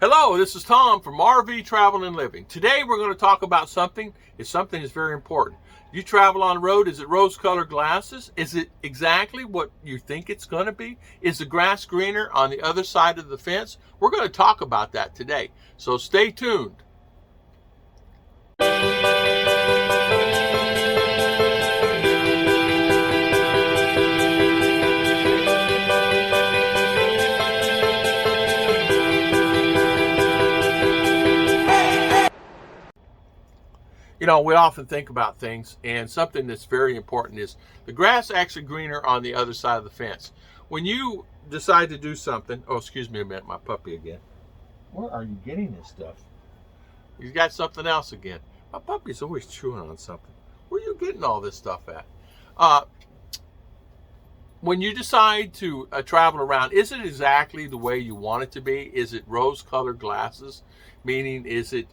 Hello, this is Tom from RV Travel and Living. Today we're going to talk about something. It's something that's very important. You travel on the road, is it rose-colored glasses? Is it exactly what you think it's going to be? Is the grass greener on the other side of the fence? We're going to talk about that today. So stay tuned. You know, we often think about things, and something that's very important is the grass actually greener on the other side of the fence. When you decide to do something, oh, excuse me a minute, my puppy again. Where are you getting this stuff? He's got something else again. My puppy's always chewing on something. Where are you getting all this stuff at? When you decide to travel around, is it exactly the way you want it to be? Is it rose-colored glasses? Meaning, is it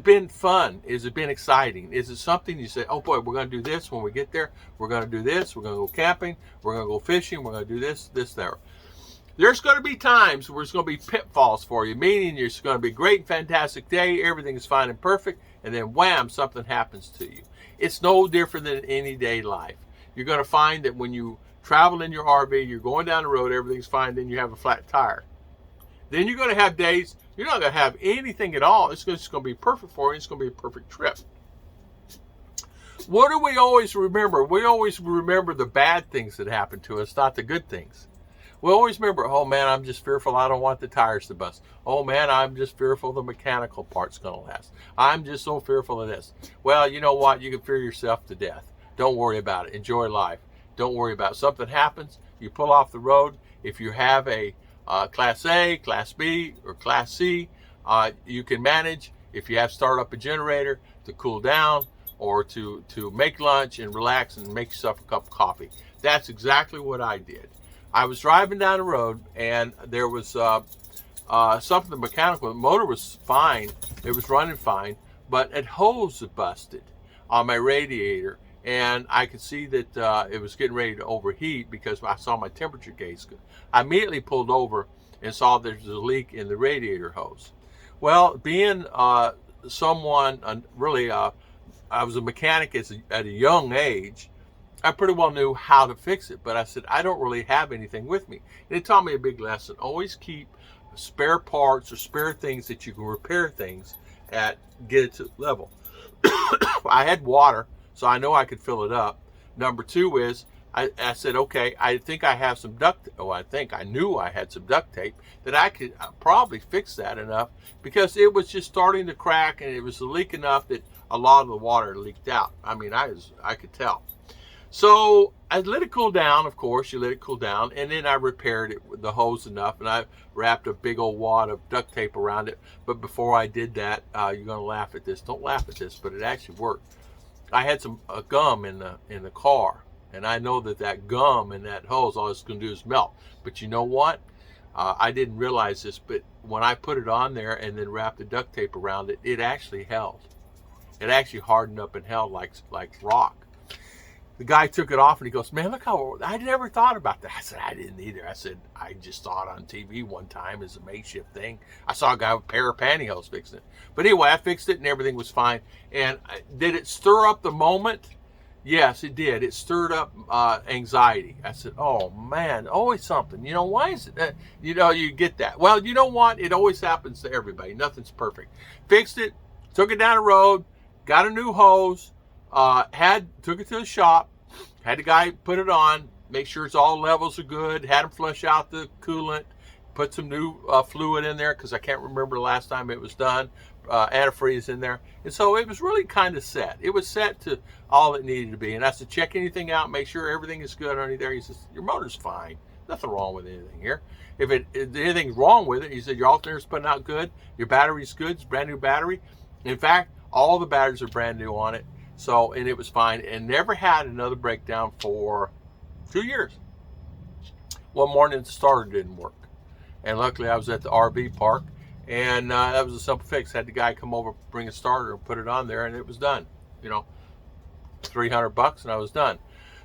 been fun? Is it been exciting? Is it something you say, oh boy, we're going to do this when we get there. We're going to do this. We're going to go camping. We're going to go fishing. We're going to do this, there. There's going to be times where it's going to be pitfalls for you, meaning it's going to be a great and fantastic day. Everything is fine and perfect. And then wham, something happens to you. It's no different than any day life. You're going to find that when you travel in your RV, you're going down the road, everything's fine, then you have a flat tire. Then you're going to have days you're not going to have anything at all. It's just going to be perfect for you. It's going to be a perfect trip. What do we always remember? We always remember the bad things that happen to us, not the good things. We always remember, oh man, I'm just fearful. I don't want the tires to bust. Oh man, I'm just fearful the mechanical part's going to last. I'm just so fearful of this. Well, you know what? You can fear yourself to death. Don't worry about it. Enjoy life. Don't worry about it. Something happens, you pull off the road. If you have a Class A, Class B, or Class C, you can manage if you have to start up a generator to cool down or to make lunch and relax and make yourself a cup of coffee. That's exactly what I did. I was driving down the road and there was something mechanical. The motor was fine. It was running fine, but a hose had busted on my radiator. And I could see that it was getting ready to overheat because I saw my temperature gauge. I immediately pulled over and saw there was a leak in the radiator hose. Well, being someone really, I was a mechanic at a young age, I pretty well knew how to fix it. But I said, I don't really have anything with me. And it taught me a big lesson. Always keep spare parts or spare things that you can repair things at, get it to level. I had water, so I know I could fill it up. Number two is, I said, okay, I think I have some I knew I had some duct tape that I could probably fix that enough because it was just starting to crack and it was a leak enough that a lot of the water leaked out. I mean, I could tell. So I let it cool down, of course, you let it cool down, and then I repaired it with the hose enough, and I wrapped a big old wad of duct tape around it. But before I did that, you're going to laugh at this. Don't laugh at this, but it actually worked. I had some gum in the car, and I know that gum and that hose, all it's going to do is melt. But you know what? I didn't realize this, but when I put it on there and then wrapped the duct tape around it, it actually held. It actually hardened up and held like rock. The guy took it off and he goes, man, look how, I never thought about that. I said, I didn't either. I said, I just saw it on TV one time as a makeshift thing. I saw a guy with a pair of pantyhose fixing it. But anyway, I fixed it and everything was fine. And did it stir up the moment? Yes, it did. It stirred up anxiety. I said, oh man, always something. You know, why is it, you get that. Well, you know what? It always happens to everybody. Nothing's perfect. Fixed it, took it down the road, got a new hose, took it to the shop, had the guy put it on, make sure it's all levels are good, had him flush out the coolant, put some new fluid in there because I can't remember the last time it was done, antifreeze in there. And so it was really kind of set. It was set to all it needed to be. And I said, check anything out, make sure everything is good underneath there. He says, your motor's fine. Nothing wrong with anything here. If anything's wrong with it, he said, your alternator's putting out good, your battery's good, it's a brand new battery. In fact, all the batteries are brand new on it. So, and it was fine and never had another breakdown for 2 years. One morning the starter didn't work. And luckily I was at the RV park and that was a simple fix. Had the guy come over, bring a starter and put it on there and it was done. $300 and I was done.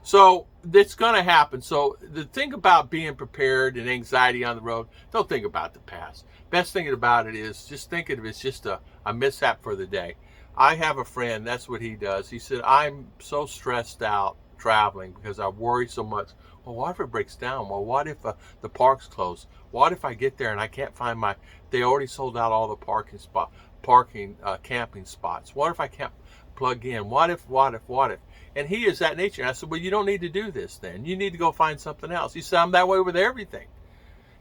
So it's going to happen. So the thing about being prepared and anxiety on the road, don't think about the past. Best thing about it is just think of it as just a mishap for the day. I have a friend, that's what he does. He said, I'm so stressed out traveling because I worry so much. Well, what if it breaks down? Well, what if the park's closed? What if I get there and I can't find they already sold out all the camping spots. What if I can't plug in? What if? And he is that nature. And I said, well, you don't need to do this then. You need to go find something else. He said, I'm that way with everything.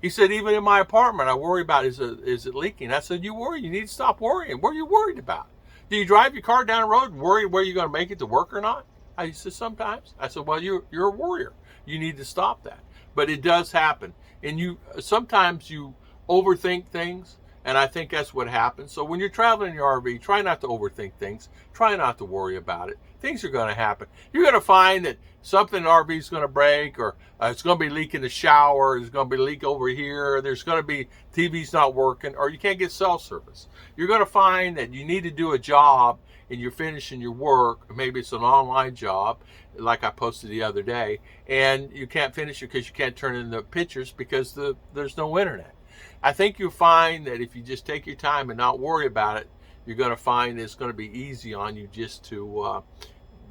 He said, even in my apartment, I worry about, is it leaking? I said, you worry. You need to stop worrying. What are you worried about? Do you drive your car down the road and worry where you're going to make it to work or not? I said, sometimes. I said, well, you're a worrier. You need to stop that. But it does happen. And sometimes you overthink things. And I think that's what happens. So when you're traveling in your RV, try not to overthink things. Try not to worry about it. Things are going to happen. You're going to find that something in the RV is going to break, or it's going to be leaking the shower. There's going to be a leak over here. There's going to be TV's not working, or you can't get cell service. You're going to find that you need to do a job and you're finishing your work. Maybe it's an online job, like I posted the other day, and you can't finish it because you can't turn in the pictures because there's no internet. I think you'll find that if you just take your time and not worry about it, you're going to find it's going to be easy on you just to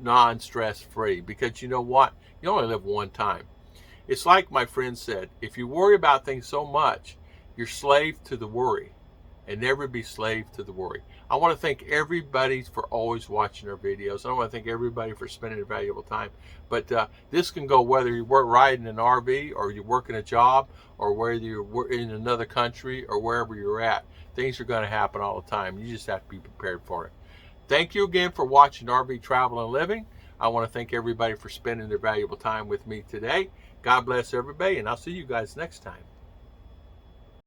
non-stress free, because you know what? You only live one time. It's like my friend said, if you worry about things so much, you're slave to the worry, and never be slave to the worry. I want to thank everybody for always watching our videos. I want to thank everybody for spending their valuable time. But this can go whether you work riding an RV, or you're working a job, or whether you're in another country, or wherever you're at. Things are going to happen all the time. You just have to be prepared for it. Thank you again for watching RV Travel and Living. I want to thank everybody for spending their valuable time with me today. God bless everybody, and I'll see you guys next time.